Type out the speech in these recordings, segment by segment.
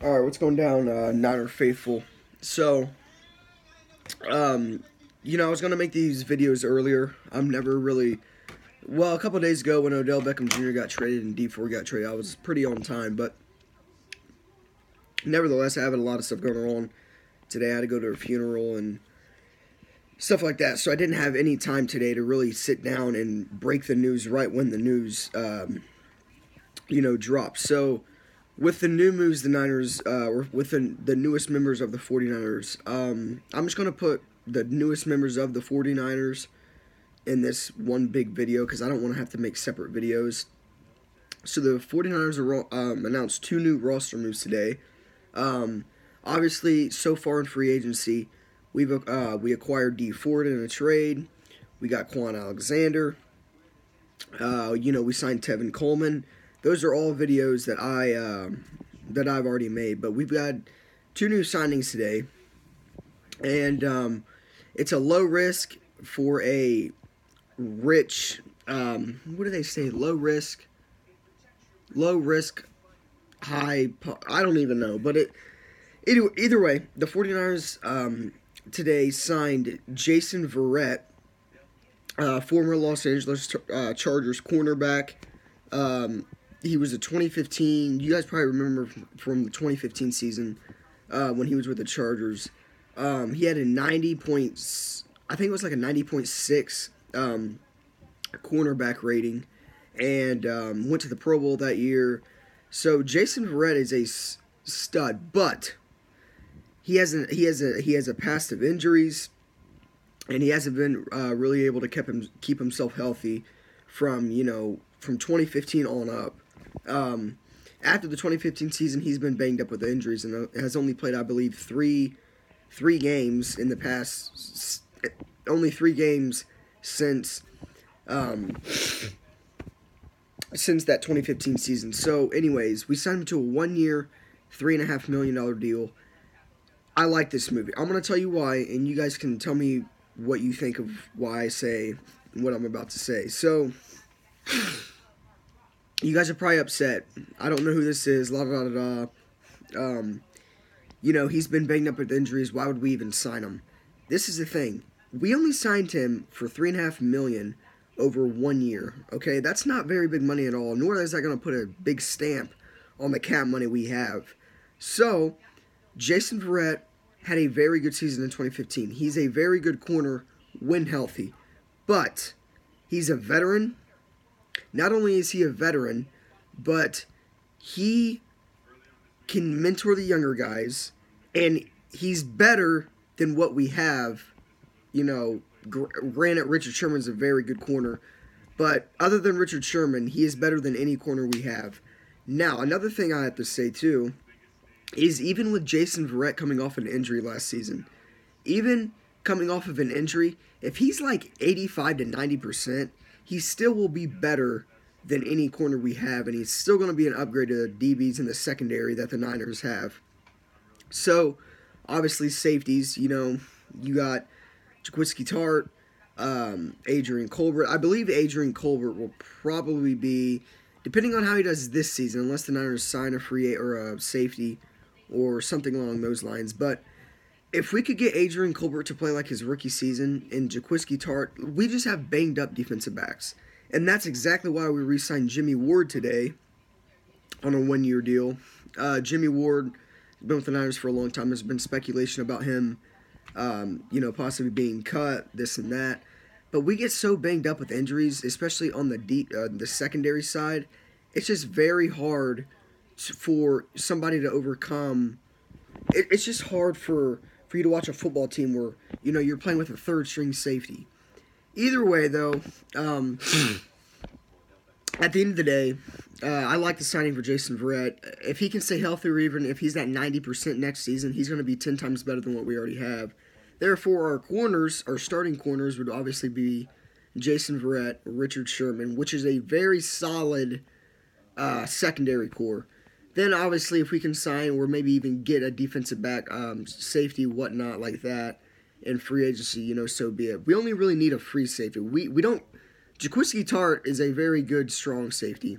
All right, what's going down, Niner faithful? So, um, I was gonna make these videos earlier. I'm never really well. A couple days ago, when Odell Beckham Jr. got traded and D4 got traded, I was pretty on time. But nevertheless, I have a lot of stuff going on today. I had to go to a funeral and stuff like that, so I didn't have any time today to really sit down and break the news right when the news, dropped. So, with the new moves, the Niners, or with the newest members of the 49ers, I'm just going to put the newest members of the 49ers in this one big video because I don't want to have to make separate videos. So the 49ers announced two new roster moves today. Obviously, so far in free agency, we acquired D Ford in a trade. We got Quan Alexander. We signed Tevin Coleman. Those are all videos that I've already made, but we've got two new signings today, and it's a low risk for a rich. What do they say? Low risk, high. I don't even know, but either way, the 49ers today signed Jason Verrett, former Los Angeles Chargers cornerback. He was a 2015. You guys probably remember from the 2015 season when he was with the Chargers. He had a 90 points. I think it was like a 90.6 cornerback rating, and went to the Pro Bowl that year. So Jason Verrett is a stud, but he has a past of injuries, and he hasn't been really able to keep himself healthy from 2015 on up. After the 2015 season, he's been banged up with injuries and has only played, I believe, three games in the past. Only 3 games since that 2015 season. So, anyways, we signed him to a 1-year, $3.5 million deal. I like this movie. I'm going to tell you why, and you guys can tell me what you think of why I say what I'm about to say. So, you guys are probably upset. I don't know who this is. La da da da. He's been banged up with injuries. Why would we even sign him? This is the thing. We only signed him for $3.5 million over 1 year. Okay, that's not very big money at all. Nor is that going to put a big stamp on the cap money we have. So, Jason Verrett had a very good season in 2015. He's a very good corner when healthy, but he's a veteran. Not only is he a veteran, but he can mentor the younger guys, and he's better than what we have. Granted, Richard Sherman's a very good corner, but other than Richard Sherman, he is better than any corner we have. Now, another thing I have to say, too, is even with Jason Verrett coming off an injury last season, even coming off of an injury, if he's like 85 to 90%, he still will be better than any corner we have, and he's still going to be an upgrade to the DBs in the secondary that the Niners have. So, obviously, safeties, you got Jaquiski Tart, Adrian Colbert. I believe Adrian Colbert will probably be, depending on how he does this season, unless the Niners sign a free or a safety or something along those lines. But if we could get Adrian Colbert to play like his rookie season and Jaquiski Tart, we just have banged up defensive backs. And that's exactly why we re-signed Jimmy Ward today on a 1-year deal. Jimmy Ward has been with the Niners for a long time. There's been speculation about him, possibly being cut, this and that. But we get so banged up with injuries, especially on the secondary side. It's just very hard for somebody to overcome. It's just hard for you to watch a football team where, you're playing with a third-string safety. Either way, though, at the end of the day, I like the signing for Jason Verrett. If he can stay healthy, or even if he's at 90% next season, he's going to be 10 times better than what we already have. Therefore, our starting corners would obviously be Jason Verrett, Richard Sherman, which is a very solid secondary core. Then, obviously, if we can sign or maybe even get a defensive back, safety, whatnot like that, in free agency, so be it. We only really need a free safety. We don't. Jaquiski Tart is a very good, strong safety.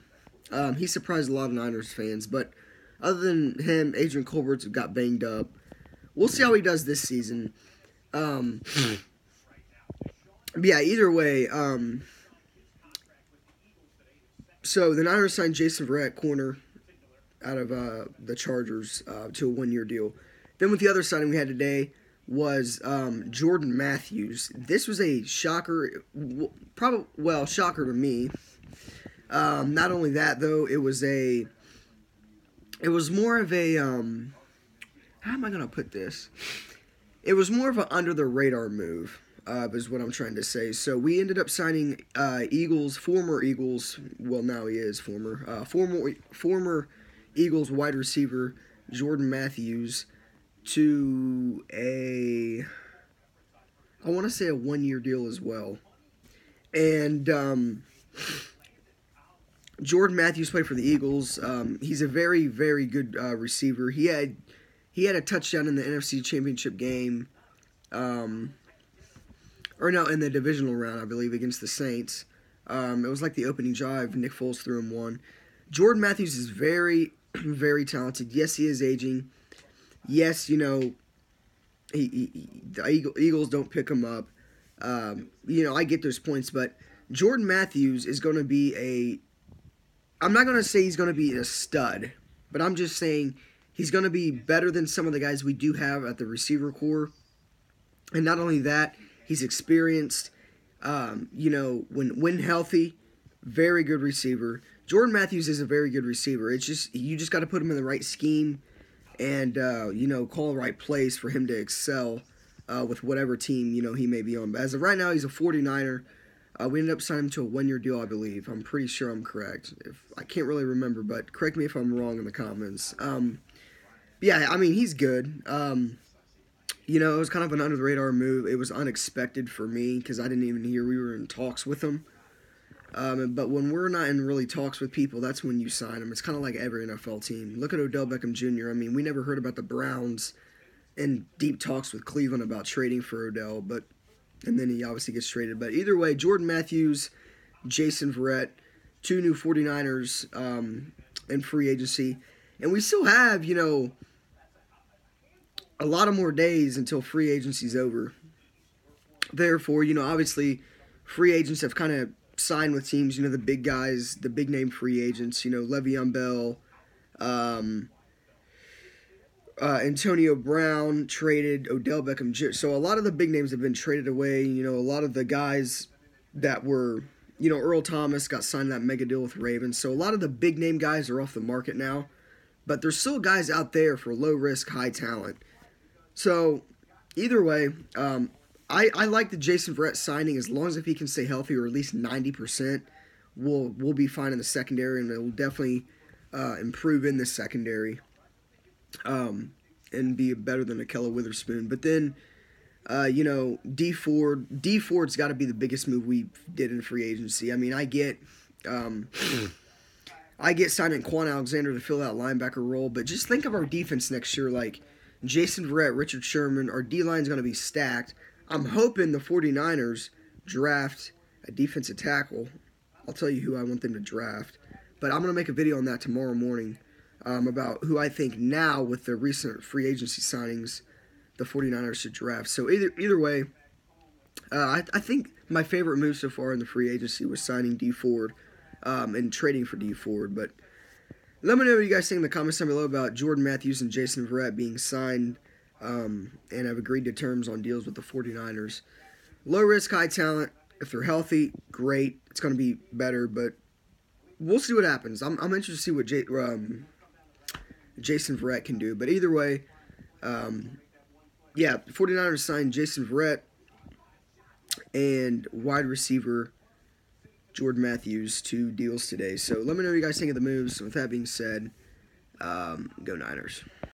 He surprised a lot of Niners fans, but Other than him, Adrian Colbert's got banged up. We'll see how he does this season. But yeah, either way, so the Niners signed Jason Verrett, corner, out of the Chargers to a one-year deal. Then with the other signing we had today was Jordan Matthews. This was a shocker, shocker to me. Not only that, though, it was more of a, how am I going to put this? It was more of an under-the-radar move, is what I'm trying to say. So we ended up signing former Eagles, well, now he is former Eagles wide receiver Jordan Matthews to I want to say a one-year deal as well. And Jordan Matthews played for the Eagles. He's a very, very good receiver. He had a touchdown in the NFC Championship game, in the divisional round, I believe, against the Saints. It was like the opening drive. Nick Foles threw him one. Jordan Matthews is very, very talented. Yes, he is aging. Yes, the Eagles don't pick him up. I get those points, but Jordan Matthews is going to be I'm not going to say he's going to be a stud, but I'm just saying he's going to be better than some of the guys we do have at the receiver core. And not only that, he's experienced. When healthy, very good receiver. Jordan Matthews is a very good receiver. It's just you just got to put him in the right scheme and call the right place for him to excel with whatever team he may be on. But as of right now, he's a 49er. We ended up signing him to a one-year deal, I believe. I'm pretty sure I'm correct. I can't really remember, but correct me if I'm wrong in the comments. Yeah, I mean, he's good. It was kind of an under-the-radar move. It was unexpected for me because I didn't even hear we were in talks with him. But when we're not in really talks with people, that's when you sign them. It's kind of like every NFL team. Look at Odell Beckham Jr. I mean, we never heard about the Browns in deep talks with Cleveland about trading for Odell, and then he obviously gets traded. But either way, Jordan Matthews, Jason Verrett, two new 49ers in free agency. And we still have, a lot of more days until free agency's over. Therefore, obviously, free agents have kind of signed with teams, the big guys, the big-name free agents, Le'Veon Bell, Antonio Brown traded, Odell Beckham Jr. So a lot of the big names have been traded away. A lot of the guys that were, Earl Thomas got signed that mega deal with Ravens. So a lot of the big name guys are off the market now. But there's still guys out there for low risk, high talent. So either way, I like the Jason Verrett signing as long as if he can stay healthy or at least 90%. We'll be fine in the secondary, and it will definitely improve in the secondary. And be better than Ahkello Witherspoon. But then, D Ford's got to be the biggest move we did in free agency. I mean, I get signing Quan Alexander to fill that linebacker role, but just think of our defense next year, like Jason Verrett, Richard Sherman. Our D-line's going to be stacked. I'm hoping the 49ers draft a defensive tackle. I'll tell you who I want them to draft. But I'm going to make a video on that tomorrow morning. About who I think now, with the recent free agency signings, the 49ers should draft. So either way, I think my favorite move so far in the free agency was signing D Ford and trading for D Ford. But let me know what you guys think in the comments down below about Jordan Matthews and Jason Verrett being signed and have agreed to terms on deals with the 49ers. Low risk, high talent. If they're healthy, great. It's going to be better, but we'll see what happens. I'm interested to see what Jason Verrett can do. But either way, the 49ers signed Jason Verrett and wide receiver Jordan Matthews to deals today. So let me know what you guys think of the moves. With that being said, go Niners.